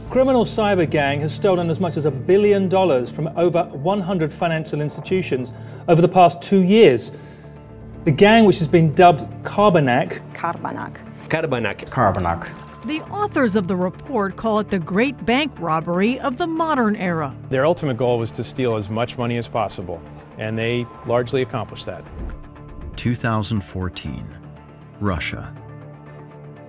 criminal cyber gang has stolen as much as $1 billion from over 100 financial institutions over the past 2 years. The gang, which has been dubbed Carbanak. The authors of the report call it the great bank robbery of the modern era. Their ultimate goal was to steal as much money as possible, and they largely accomplished that. 2014, Russia.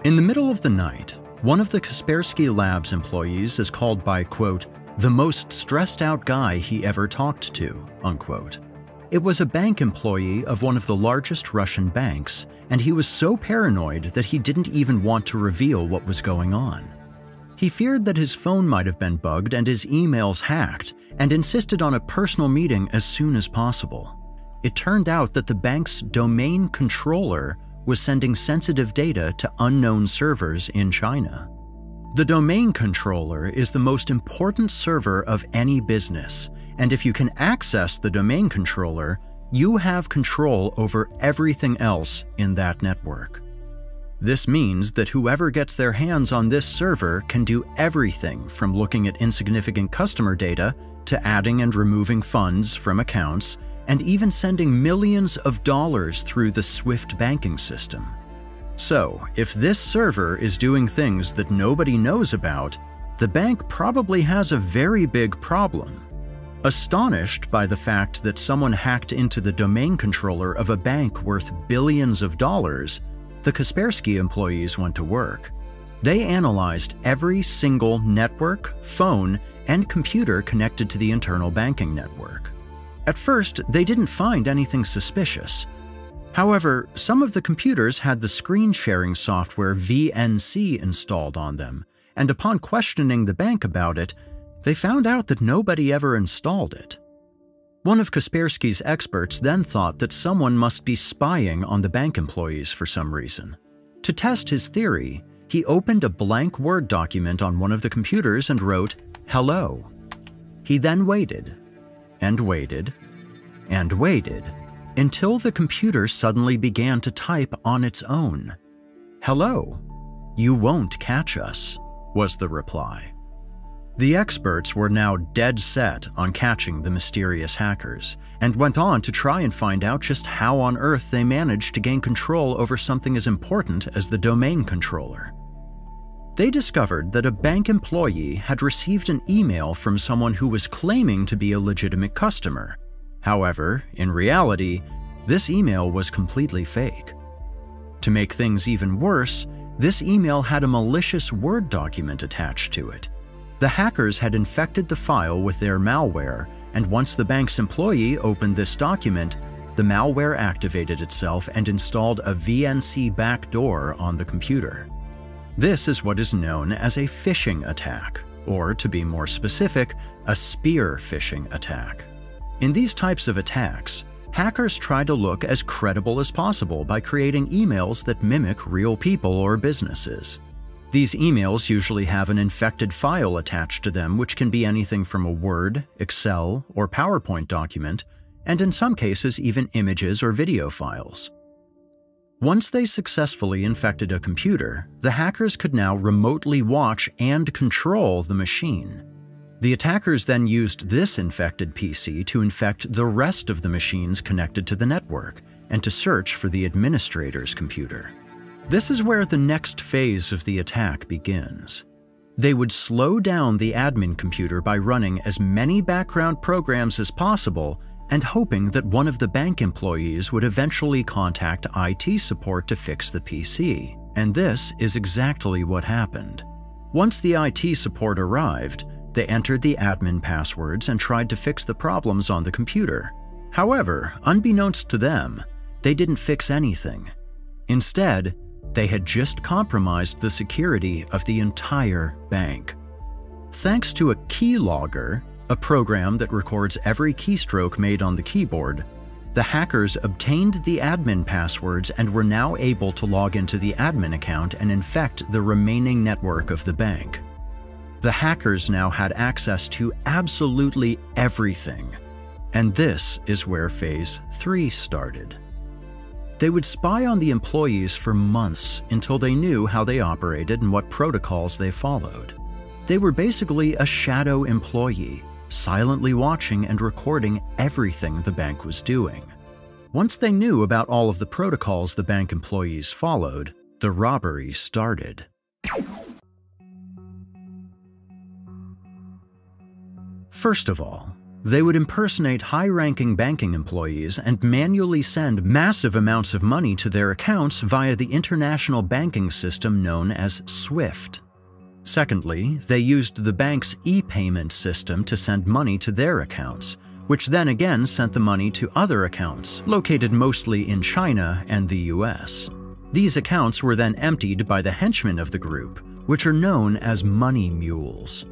In the middle of the night, one of the Kaspersky Labs employees is called by, quote, the most stressed out guy he ever talked to, unquote. It was a bank employee of one of the largest Russian banks, and he was so paranoid that he didn't even want to reveal what was going on. He feared that his phone might have been bugged and his emails hacked, and insisted on a personal meeting as soon as possible. It turned out that the bank's domain controller was sending sensitive data to unknown servers in China. The domain controller is the most important server of any business, and if you can access the domain controller, you have control over everything else in that network. This means that whoever gets their hands on this server can do everything from looking at insignificant customer data to adding and removing funds from accounts, and even sending millions of dollars through the SWIFT banking system. So, if this server is doing things that nobody knows about, the bank probably has a very big problem. Astonished by the fact that someone hacked into the domain controller of a bank worth billions of dollars, the Kaspersky employees went to work. They analyzed every single network, phone, and computer connected to the internal banking network. At first, they didn't find anything suspicious. However, some of the computers had the screen-sharing software VNC installed on them, and upon questioning the bank about it, they found out that nobody ever installed it. One of Kaspersky's experts then thought that someone must be spying on the bank employees for some reason. To test his theory, he opened a blank Word document on one of the computers and wrote, "Hello." He then waited, and waited, and waited, until the computer suddenly began to type on its own. "Hello, you won't catch us," was the reply. The experts were now dead set on catching the mysterious hackers, and went on to try and find out just how on earth they managed to gain control over something as important as the domain controller. They discovered that a bank employee had received an email from someone who was claiming to be a legitimate customer. However, in reality, this email was completely fake. To make things even worse, this email had a malicious Word document attached to it. The hackers had infected the file with their malware, and once the bank's employee opened this document, the malware activated itself and installed a VNC backdoor on the computer. This is what is known as a phishing attack, or to be more specific, a spear phishing attack. In these types of attacks, hackers try to look as credible as possible by creating emails that mimic real people or businesses. These emails usually have an infected file attached to them, which can be anything from a Word, Excel, or PowerPoint document, and in some cases even images or video files. Once they successfully infected a computer, the hackers could now remotely watch and control the machine. The attackers then used this infected PC to infect the rest of the machines connected to the network, and to search for the administrator's computer. This is where the next phase of the attack begins. They would slow down the admin computer by running as many background programs as possible and hoping that one of the bank employees would eventually contact IT support to fix the PC. And this is exactly what happened. Once the IT support arrived, they entered the admin passwords and tried to fix the problems on the computer. However, unbeknownst to them, they didn't fix anything. Instead, they had just compromised the security of the entire bank. Thanks to a keylogger, a program that records every keystroke made on the keyboard, the hackers obtained the admin passwords and were now able to log into the admin account and infect the remaining network of the bank. The hackers now had access to absolutely everything, and this is where Phase 3 started. They would spy on the employees for months until they knew how they operated and what protocols they followed. They were basically a shadow employee, silently watching and recording everything the bank was doing. Once they knew about all of the protocols the bank employees followed, the robbery started. First of all, they would impersonate high-ranking banking employees and manually send massive amounts of money to their accounts via the international banking system known as SWIFT. Secondly, they used the bank's e-payment system to send money to their accounts, which then again sent the money to other accounts, located mostly in China and the US. These accounts were then emptied by the henchmen of the group, which are known as money mules.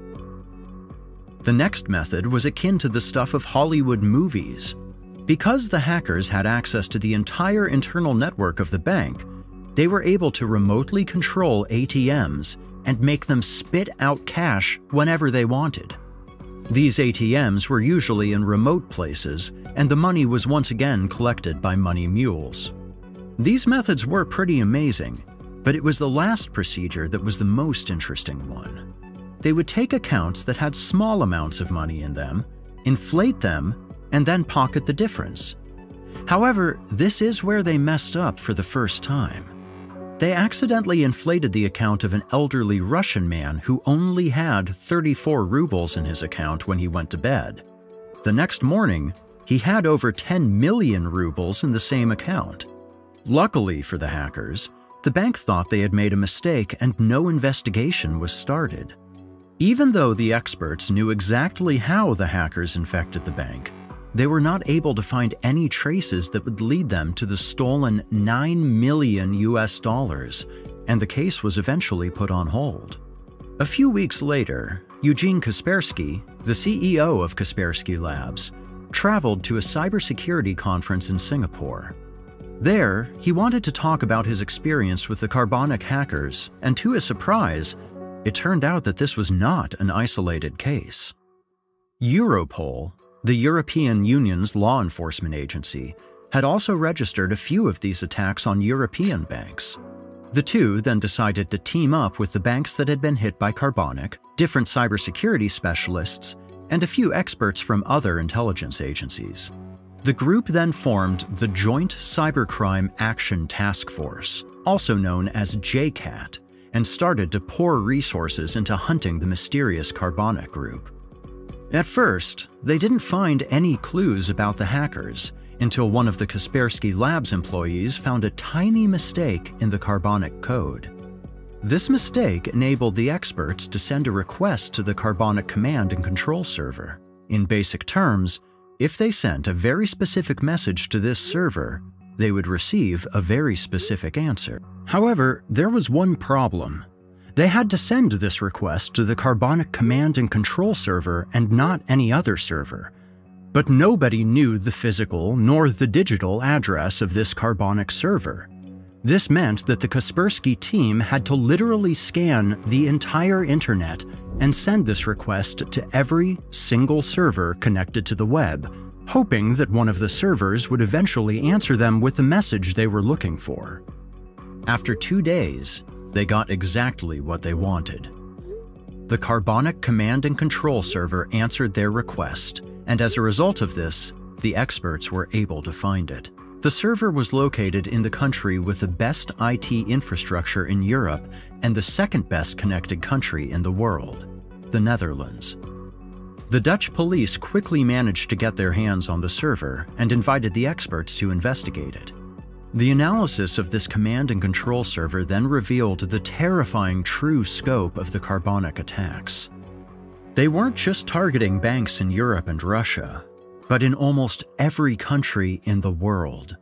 The next method was akin to the stuff of Hollywood movies. Because the hackers had access to the entire internal network of the bank, they were able to remotely control ATMs and make them spit out cash whenever they wanted. These ATMs were usually in remote places, and the money was once again collected by money mules. These methods were pretty amazing, but it was the last procedure that was the most interesting one. They would take accounts that had small amounts of money in them, inflate them, and then pocket the difference. However, this is where they messed up for the first time. They accidentally inflated the account of an elderly Russian man who only had 34 rubles in his account when he went to bed. The next morning, he had over 10 million rubles in the same account. Luckily for the hackers, the bank thought they had made a mistake and no investigation was started. Even though the experts knew exactly how the hackers infected the bank, they were not able to find any traces that would lead them to the stolen $9 million US, and the case was eventually put on hold. A few weeks later, Eugene Kaspersky, the CEO of Kaspersky Labs, traveled to a cybersecurity conference in Singapore. There, he wanted to talk about his experience with the Carbanak hackers, and to his surprise, it turned out that this was not an isolated case. Europol, the European Union's law enforcement agency, had also registered a few of these attacks on European banks. The two then decided to team up with the banks that had been hit by Carbanak, different cybersecurity specialists, and a few experts from other intelligence agencies. The group then formed the Joint Cybercrime Action Task Force, also known as JCAT, and started to pour resources into hunting the mysterious Carbanak group. At first, they didn't find any clues about the hackers until one of the Kaspersky Labs employees found a tiny mistake in the Carbanak code. This mistake enabled the experts to send a request to the Carbanak command and control server. In basic terms, if they sent a very specific message to this server, they would receive a very specific answer. However, there was one problem. They had to send this request to the Carbanak command and control server and not any other server. But nobody knew the physical nor the digital address of this Carbanak server. This meant that the Kaspersky team had to literally scan the entire internet and send this request to every single server connected to the web, hoping that one of the servers would eventually answer them with the message they were looking for. After 2 days, they got exactly what they wanted. The Carbanak command and control server answered their request, and as a result of this, the experts were able to find it. The server was located in the country with the best IT infrastructure in Europe and the second best connected country in the world, the Netherlands. The Dutch police quickly managed to get their hands on the server and invited the experts to investigate it. The analysis of this command and control server then revealed the terrifying true scope of the Carbanak attacks. They weren't just targeting banks in Europe and Russia, but in almost every country in the world.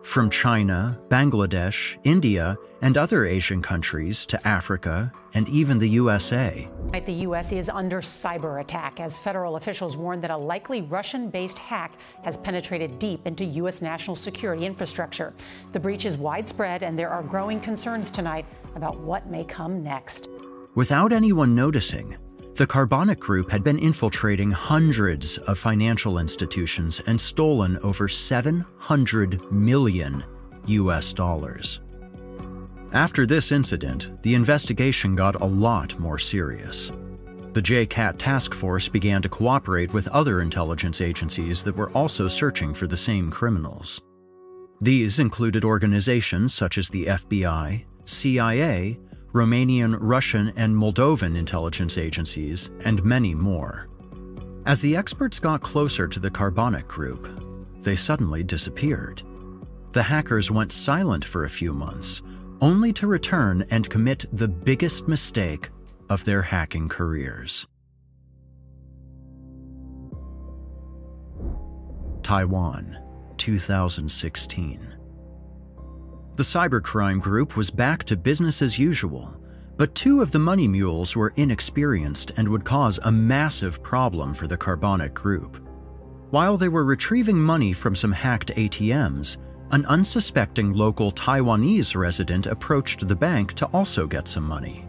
From China, Bangladesh, India, and other Asian countries to Africa, and even the USA. The U.S. is under cyber attack as federal officials warn that a likely Russian-based hack has penetrated deep into U.S. national security infrastructure. The breach is widespread, and there are growing concerns tonight about what may come next. Without anyone noticing, the Carbanak group had been infiltrating hundreds of financial institutions and stolen over $700 million US. After this incident, the investigation got a lot more serious. The JCAT task force began to cooperate with other intelligence agencies that were also searching for the same criminals. These included organizations such as the FBI, CIA, Romanian, Russian, and Moldovan intelligence agencies, and many more. As the experts got closer to the Carbanak group, they suddenly disappeared. The hackers went silent for a few months, only to return and commit the biggest mistake of their hacking careers. Taiwan, 2016. The cybercrime group was back to business as usual, but two of the money mules were inexperienced and would cause a massive problem for the Carbanak group. While they were retrieving money from some hacked ATMs, an unsuspecting local Taiwanese resident approached the bank to also get some money.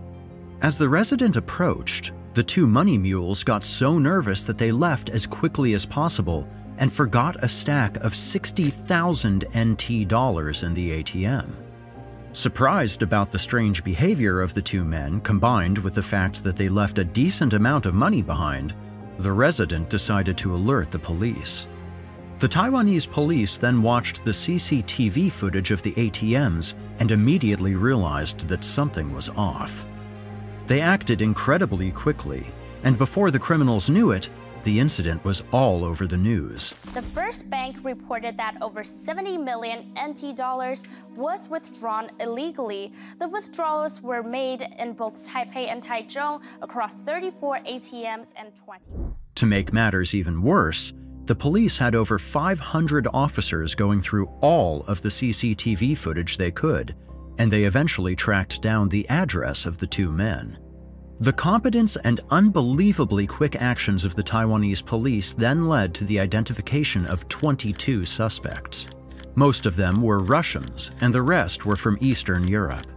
As the resident approached, the two money mules got so nervous that they left as quickly as possible and forgot a stack of 60,000 NT dollars in the ATM. Surprised about the strange behavior of the two men, combined with the fact that they left a decent amount of money behind, the resident decided to alert the police. The Taiwanese police then watched the CCTV footage of the ATMs and immediately realized that something was off. They acted incredibly quickly, and before the criminals knew it, the incident was all over the news. The first bank reported that over 70 million NT dollars was withdrawn illegally. The withdrawals were made in both Taipei and Taichung across 34 ATMs and 20. To make matters even worse, the police had over 500 officers going through all of the CCTV footage they could, and they eventually tracked down the address of the two men. The competence and unbelievably quick actions of the Taiwanese police then led to the identification of 22 suspects. Most of them were Russians, and the rest were from Eastern Europe.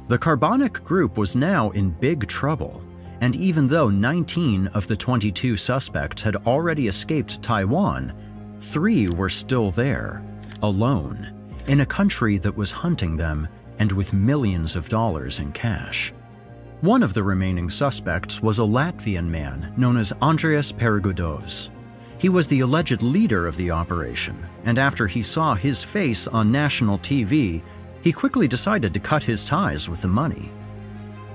The Carbanak group was now in big trouble, and even though 19 of the 22 suspects had already escaped Taiwan, 3 were still there, alone, in a country that was hunting them and with millions of dollars in cash. One of the remaining suspects was a Latvian man known as Andreas Pergudovs. He was the alleged leader of the operation, and after he saw his face on national TV, he quickly decided to cut his ties with the money.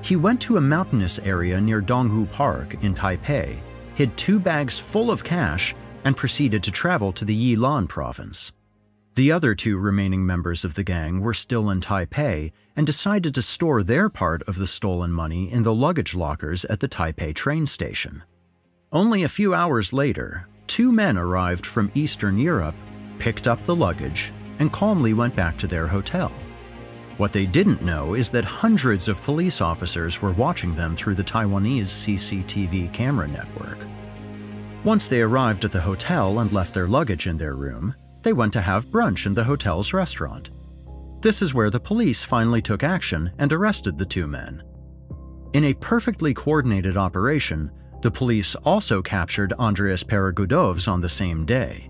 He went to a mountainous area near Donghu Park in Taipei, hid 2 bags full of cash, and proceeded to travel to the Yilan province. The other 2 remaining members of the gang were still in Taipei and decided to store their part of the stolen money in the luggage lockers at the Taipei train station. Only a few hours later, 2 men arrived from Eastern Europe, picked up the luggage, and calmly went back to their hotel. What they didn't know is that hundreds of police officers were watching them through the Taiwanese CCTV camera network. Once they arrived at the hotel and left their luggage in their room, they went to have brunch in the hotel's restaurant. This is where the police finally took action and arrested the 2 men. In a perfectly coordinated operation, the police also captured Andreas Pergudovs on the same day.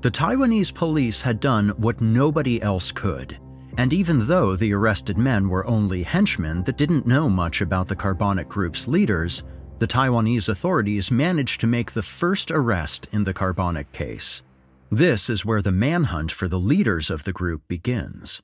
The Taiwanese police had done what nobody else could, and even though the arrested men were only henchmen that didn't know much about the Carbanak group's leaders, the Taiwanese authorities managed to make the first arrest in the Carbanak case. This is where the manhunt for the leaders of the group begins.